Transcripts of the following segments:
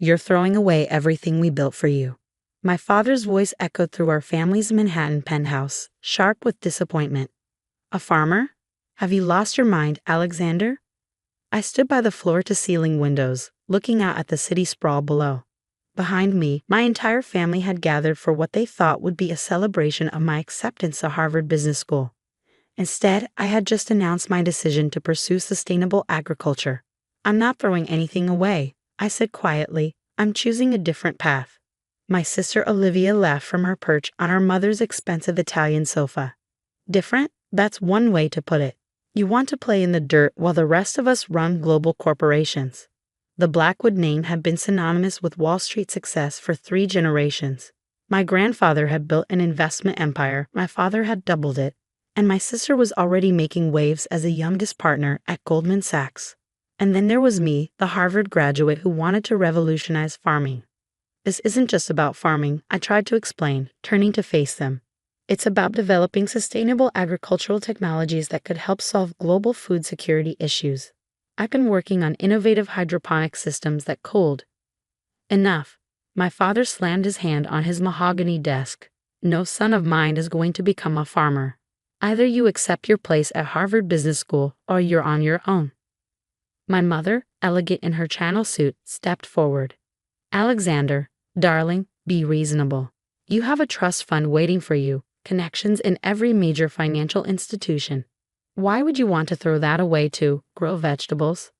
You're throwing away everything we built for you." My father's voice echoed through our family's Manhattan penthouse, sharp with disappointment. "A farmer? Have you lost your mind, Alexander?" I stood by the floor-to-ceiling windows, looking out at the city sprawl below. Behind me, my entire family had gathered for what they thought would be a celebration of my acceptance to Harvard Business School. Instead, I had just announced my decision to pursue sustainable agriculture. "I'm not throwing anything away," I said quietly. "I'm choosing a different path." My sister Olivia laughed from her perch on our mother's expensive Italian sofa. "Different? That's one way to put it. You want to play in the dirt while the rest of us run global corporations." The Blackwood name had been synonymous with Wall Street success for 3 generations. My grandfather had built an investment empire, my father had doubled it, and my sister was already making waves as a youngest partner at Goldman Sachs. And then there was me, the Harvard graduate who wanted to revolutionize farming. "This isn't just about farming," I tried to explain, turning to face them. "It's about developing sustainable agricultural technologies that could help solve global food security issues. I've been working on innovative hydroponic systems that cold." "Enough." My father slammed his hand on his mahogany desk. "No son of mine is going to become a farmer. Either you accept your place at Harvard Business School or you're on your own." My mother, elegant in her Channel suit, stepped forward. "Alexander, darling, be reasonable. You have a trust fund waiting for you, connections in every major financial institution. Why would you want to throw that away to grow vegetables?"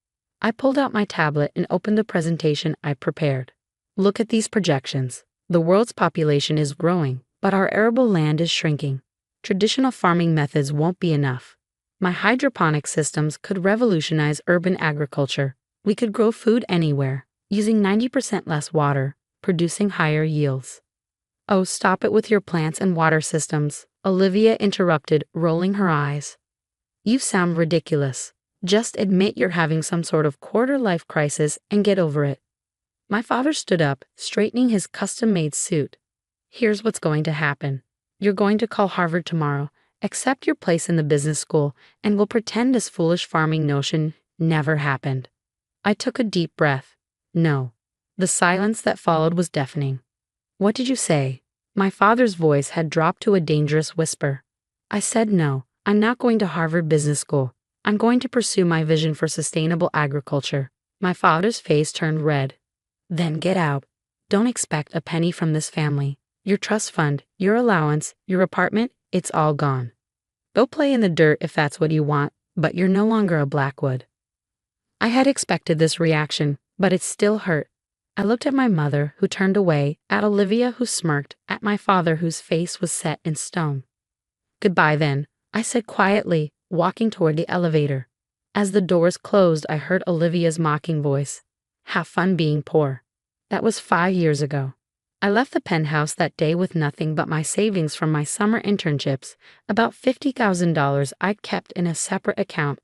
I pulled out my tablet and opened the presentation I prepared. "Look at these projections. The world's population is growing, but our arable land is shrinking. Traditional farming methods won't be enough. My hydroponic systems could revolutionize urban agriculture. We could grow food anywhere, using 90% less water, producing higher yields." "Oh, stop it with your plants and water systems," Olivia interrupted, rolling her eyes. "You sound ridiculous. Just admit you're having some sort of quarter-life crisis and get over it." My father stood up, straightening his custom-made suit. "Here's what's going to happen. You're going to call Harvard tomorrow, accept your place in the business school, and we'll pretend this foolish farming notion never happened." I took a deep breath. No. The silence that followed was deafening. "What did you say?" My father's voice had dropped to a dangerous whisper. "I said no. I'm not going to Harvard Business School. I'm going to pursue my vision for sustainable agriculture." My father's face turned red. "Then get out. Don't expect a penny from this family. Your trust fund, your allowance, your apartment, it's all gone. Go play in the dirt if that's what you want, but you're no longer a Blackwood." I had expected this reaction, but it still hurt. I looked at my mother, who turned away, at Olivia, who smirked, at my father, whose face was set in stone. "Goodbye, then," I said quietly, walking toward the elevator. As the doors closed, I heard Olivia's mocking voice. "Have fun being poor." That was 5 years ago. I left the penthouse that day with nothing but my savings from my summer internships, about $50,000 I'd kept in a separate account.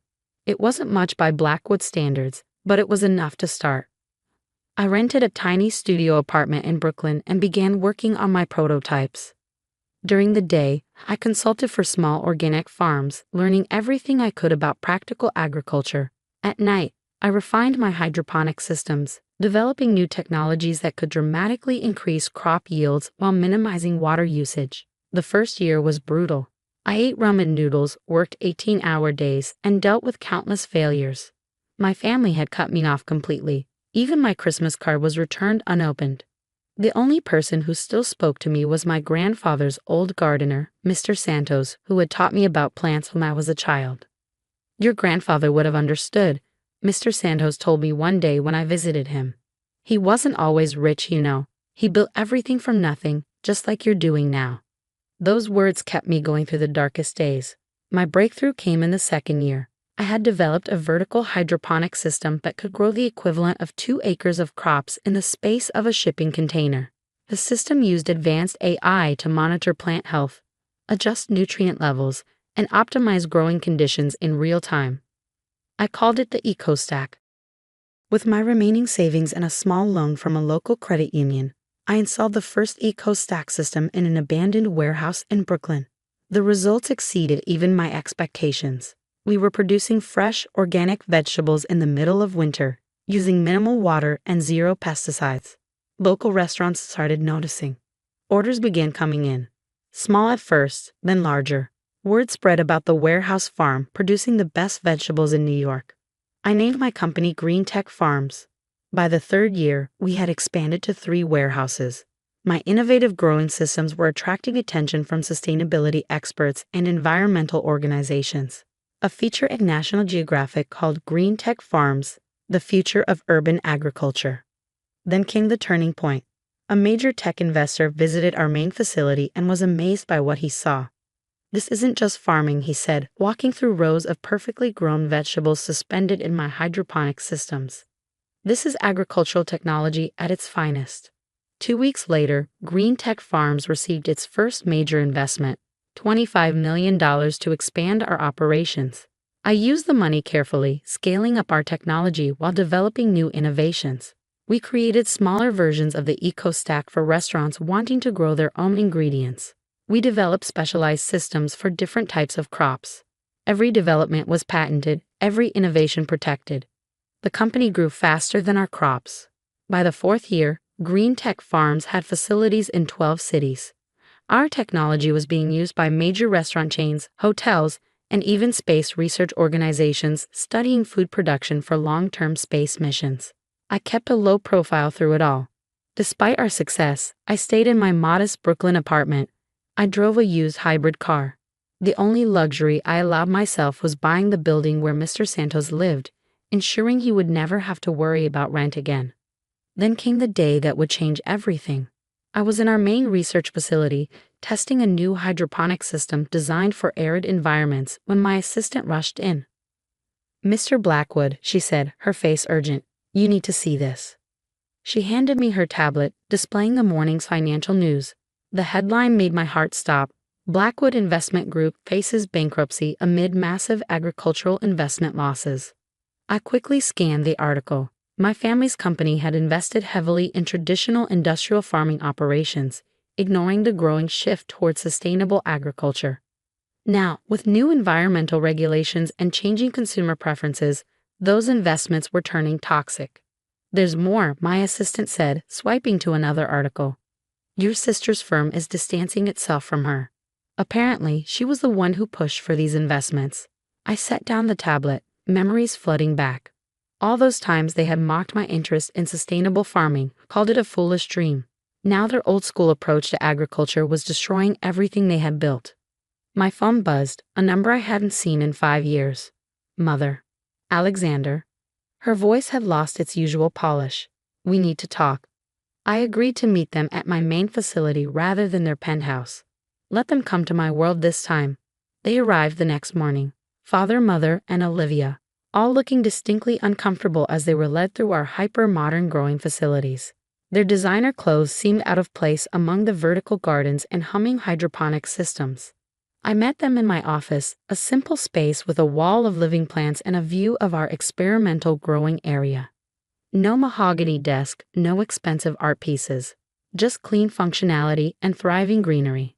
It wasn't much by Blackwood standards, but it was enough to start. I rented a tiny studio apartment in Brooklyn and began working on my prototypes. During the day, I consulted for small organic farms, learning everything I could about practical agriculture. At night, I refined my hydroponic systems, developing new technologies that could dramatically increase crop yields while minimizing water usage. The first year was brutal. I ate ramen noodles, worked 18-hour days, and dealt with countless failures. My family had cut me off completely. Even my Christmas card was returned unopened. The only person who still spoke to me was my grandfather's old gardener, Mr. Santos, who had taught me about plants when I was a child. "Your grandfather would have understood," Mr. Santos told me one day when I visited him. "He wasn't always rich, you know. He built everything from nothing, just like you're doing now." Those words kept me going through the darkest days. My breakthrough came in the second year. I had developed a vertical hydroponic system that could grow the equivalent of 2 acres of crops in the space of a shipping container. The system used advanced AI to monitor plant health, adjust nutrient levels, and optimize growing conditions in real time. I called it the EcoStack. With my remaining savings and a small loan from a local credit union, I installed the first EcoStack system in an abandoned warehouse in Brooklyn. The results exceeded even my expectations. We were producing fresh, organic vegetables in the middle of winter, using minimal water and zero pesticides. Local restaurants started noticing. Orders began coming in. Small at first, then larger. Word spread about the warehouse farm producing the best vegetables in New York. I named my company Green Tech Farms. By the third year, we had expanded to 3 warehouses. My innovative growing systems were attracting attention from sustainability experts and environmental organizations. A feature at National Geographic called Green Tech Farms, the future of urban agriculture. Then came the turning point. A major tech investor visited our main facility and was amazed by what he saw. "This isn't just farming," he said, walking through rows of perfectly grown vegetables suspended in my hydroponic systems. "This is agricultural technology at its finest." 2 weeks later, Green Tech Farms received its first major investment, $25 million to expand our operations. I used the money carefully, scaling up our technology while developing new innovations. We created smaller versions of the eco-stack for restaurants wanting to grow their own ingredients. We developed specialized systems for different types of crops. Every development was patented, every innovation protected. The company grew faster than our crops. By the 4th year, Green Tech Farms had facilities in 12 cities. Our technology was being used by major restaurant chains, hotels, and even space research organizations studying food production for long-term space missions. I kept a low profile through it all. Despite our success, I stayed in my modest Brooklyn apartment. I drove a used hybrid car. The only luxury I allowed myself was buying the building where Mr. Santos lived, ensuring he would never have to worry about rent again. Then came the day that would change everything. I was in our main research facility, testing a new hydroponic system designed for arid environments when my assistant rushed in. "Mr. Blackwood," she said, her face urgent, "you need to see this." She handed me her tablet, displaying the morning's financial news. The headline made my heart stop. "Blackwood Investment Group faces bankruptcy amid massive agricultural investment losses." I quickly scanned the article. My family's company had invested heavily in traditional industrial farming operations, ignoring the growing shift towards sustainable agriculture. Now, with new environmental regulations and changing consumer preferences, those investments were turning toxic. "There's more," my assistant said, swiping to another article. "Your sister's firm is distancing itself from her." Apparently, she was the one who pushed for these investments. I set down the tablet, memories flooding back. All those times they had mocked my interest in sustainable farming, called it a foolish dream. Now their old-school approach to agriculture was destroying everything they had built. My phone buzzed, a number I hadn't seen in 5 years. "Mother." "Alexander." Her voice had lost its usual polish. "We need to talk." I agreed to meet them at my main facility rather than their penthouse. Let them come to my world this time. They arrived the next morning. Father, mother, and Olivia, all looking distinctly uncomfortable as they were led through our hyper-modern growing facilities. Their designer clothes seemed out of place among the vertical gardens and humming hydroponic systems. I met them in my office, a simple space with a wall of living plants and a view of our experimental growing area. No mahogany desk, no expensive art pieces, just clean functionality and thriving greenery.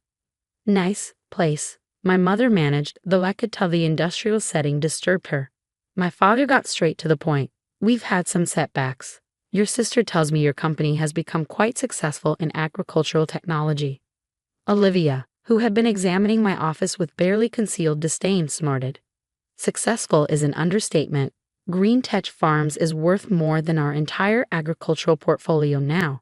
"Nice place," my mother managed, though I could tell the industrial setting disturbed her. My father got straight to the point. "We've had some setbacks. Your sister tells me your company has become quite successful in agricultural technology." Olivia, who had been examining my office with barely concealed disdain, snorted. "Successful is an understatement. Green Tech Farms is worth more than our entire agricultural portfolio now."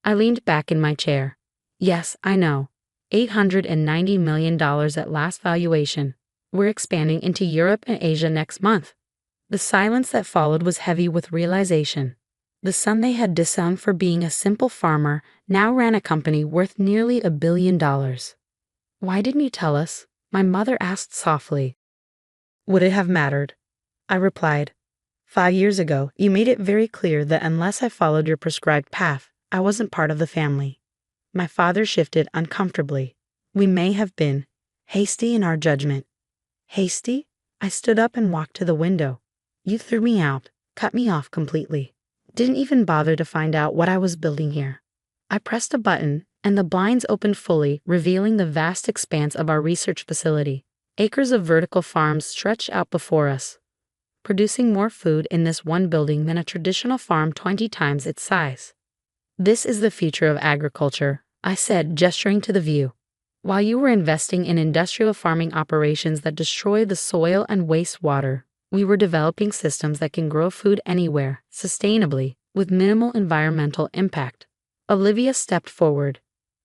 I leaned back in my chair. "Yes, I know. $890 million at last valuation. We're expanding into Europe and Asia next month." The silence that followed was heavy with realization. The son they had disowned for being a simple farmer now ran a company worth nearly $1 billion. "Why didn't you tell us?" my mother asked softly. "Would it have mattered?" I replied. 5 years ago, you made it very clear that unless I followed your prescribed path, I wasn't part of the family." My father shifted uncomfortably. "We may have been hasty in our judgment." "Hasty?" I stood up and walked to the window. "You threw me out, cut me off completely. Didn't even bother to find out what I was building here." I pressed a button, and the blinds opened fully, revealing the vast expanse of our research facility. Acres of vertical farms stretched out before us. producing more food in this one building than a traditional farm 20 times its size. This is the future of agriculture, I said, gesturing to the view. While you were investing in industrial farming operations that destroy the soil and waste water, we were developing systems that can grow food anywhere, sustainably, with minimal environmental impact. Olivia stepped forward.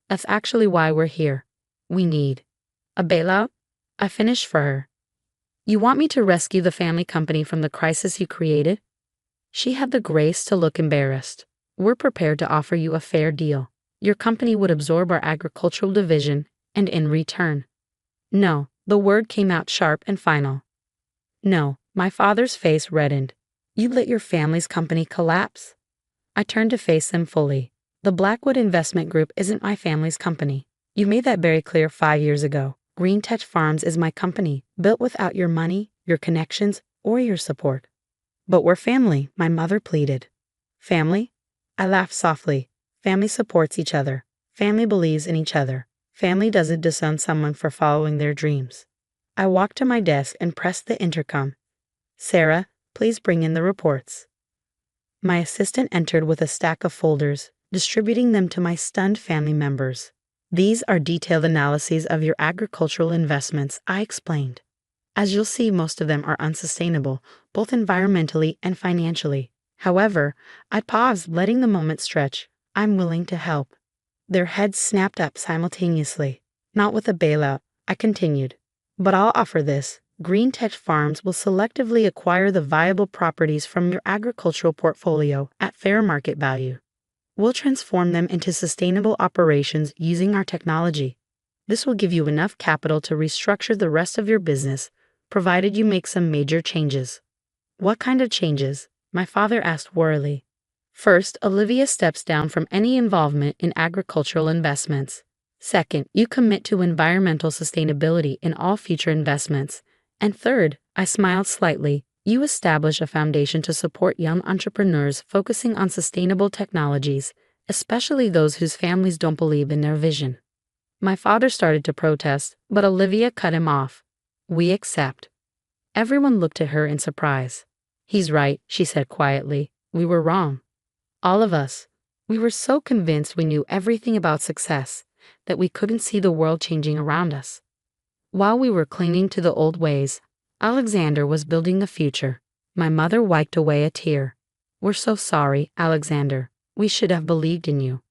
That's actually why we're here. We need a bailout? I finished for her. You want me to rescue the family company from the crisis you created? She had the grace to look embarrassed. We're prepared to offer you a fair deal. Your company would absorb our agricultural division, and in return. No, the word came out sharp and final. No, my father's face reddened. You let your family's company collapse? I turned to face them fully. The Blackwood Investment Group isn't my family's company. You made that very clear 5 years ago. Green Tech Farms is my company, built without your money, your connections, or your support. But we're family, my mother pleaded. Family? I laughed softly. Family supports each other. Family believes in each other. Family doesn't disown someone for following their dreams. I walked to my desk and pressed the intercom. Sarah, please bring in the reports. My assistant entered with a stack of folders, distributing them to my stunned family members. These are detailed analyses of your agricultural investments, I explained. As you'll see, most of them are unsustainable, both environmentally and financially. However, I paused, letting the moment stretch. I'm willing to help. Their heads snapped up simultaneously. Not with a bailout, I continued. But I'll offer this. Green Tech Farms will selectively acquire the viable properties from your agricultural portfolio at fair market value. We'll transform them into sustainable operations using our technology. This will give you enough capital to restructure the rest of your business, provided you make some major changes. What kind of changes? My father asked worriedly. First, Olivia steps down from any involvement in agricultural investments. Second, you commit to environmental sustainability in all future investments. And third, I smiled slightly, you establish a foundation to support young entrepreneurs focusing on sustainable technologies, especially those whose families don't believe in their vision. My father started to protest, but Olivia cut him off. We accept. Everyone looked at her in surprise. He's right, she said quietly. We were wrong. All of us. We were so convinced we knew everything about success that we couldn't see the world changing around us. While we were clinging to the old ways, Alexander was building the future. My mother wiped away a tear. We're so sorry, Alexander. We should have believed in you.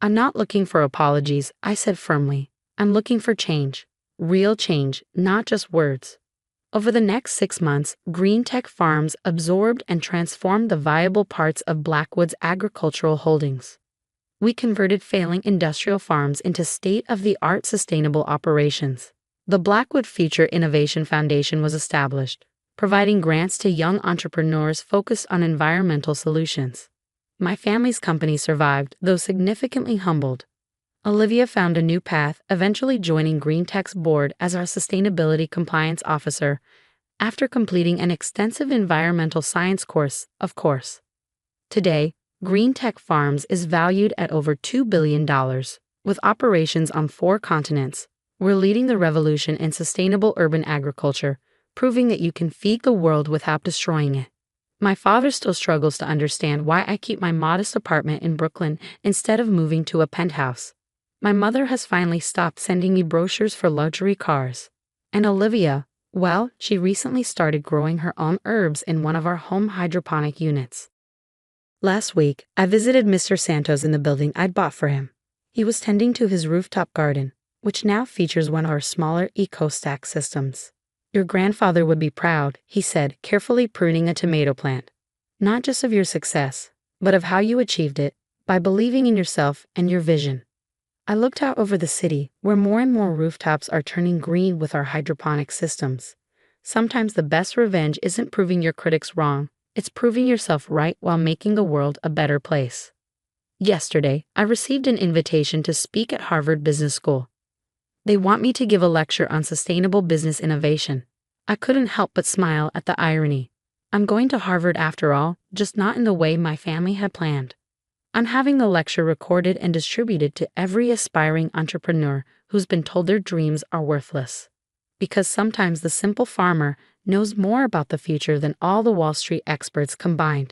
I'm not looking for apologies, I said firmly. I'm looking for change. Real change, not just words. Over the next 6 months, Green Tech Farms absorbed and transformed the viable parts of Blackwood's agricultural holdings. We converted failing industrial farms into state-of-the-art sustainable operations. The Blackwood Future Innovation Foundation was established, providing grants to young entrepreneurs focused on environmental solutions. My family's company survived, though significantly humbled. Olivia found a new path, eventually joining Green Tech's board as our sustainability compliance officer, after completing an extensive environmental science course, of course. Today, Green Tech Farms is valued at over $2 billion, with operations on 4 continents. We're leading the revolution in sustainable urban agriculture, proving that you can feed the world without destroying it. My father still struggles to understand why I keep my modest apartment in Brooklyn instead of moving to a penthouse. My mother has finally stopped sending me brochures for luxury cars. And Olivia, well, she recently started growing her own herbs in one of our home hydroponic units. Last week, I visited Mr. Santos in the building I'd bought for him. He was tending to his rooftop garden, which now features one of our smaller eco-stack systems. Your grandfather would be proud, he said, carefully pruning a tomato plant. Not just of your success, but of how you achieved it, by believing in yourself and your vision. I looked out over the city, where more and more rooftops are turning green with our hydroponic systems. Sometimes the best revenge isn't proving your critics wrong, it's proving yourself right while making the world a better place. Yesterday, I received an invitation to speak at Harvard Business School. They want me to give a lecture on sustainable business innovation. I couldn't help but smile at the irony. I'm going to Harvard after all, just not in the way my family had planned. I'm having the lecture recorded and distributed to every aspiring entrepreneur who's been told their dreams are worthless. Because sometimes the simple farmer knows more about the future than all the Wall Street experts combined.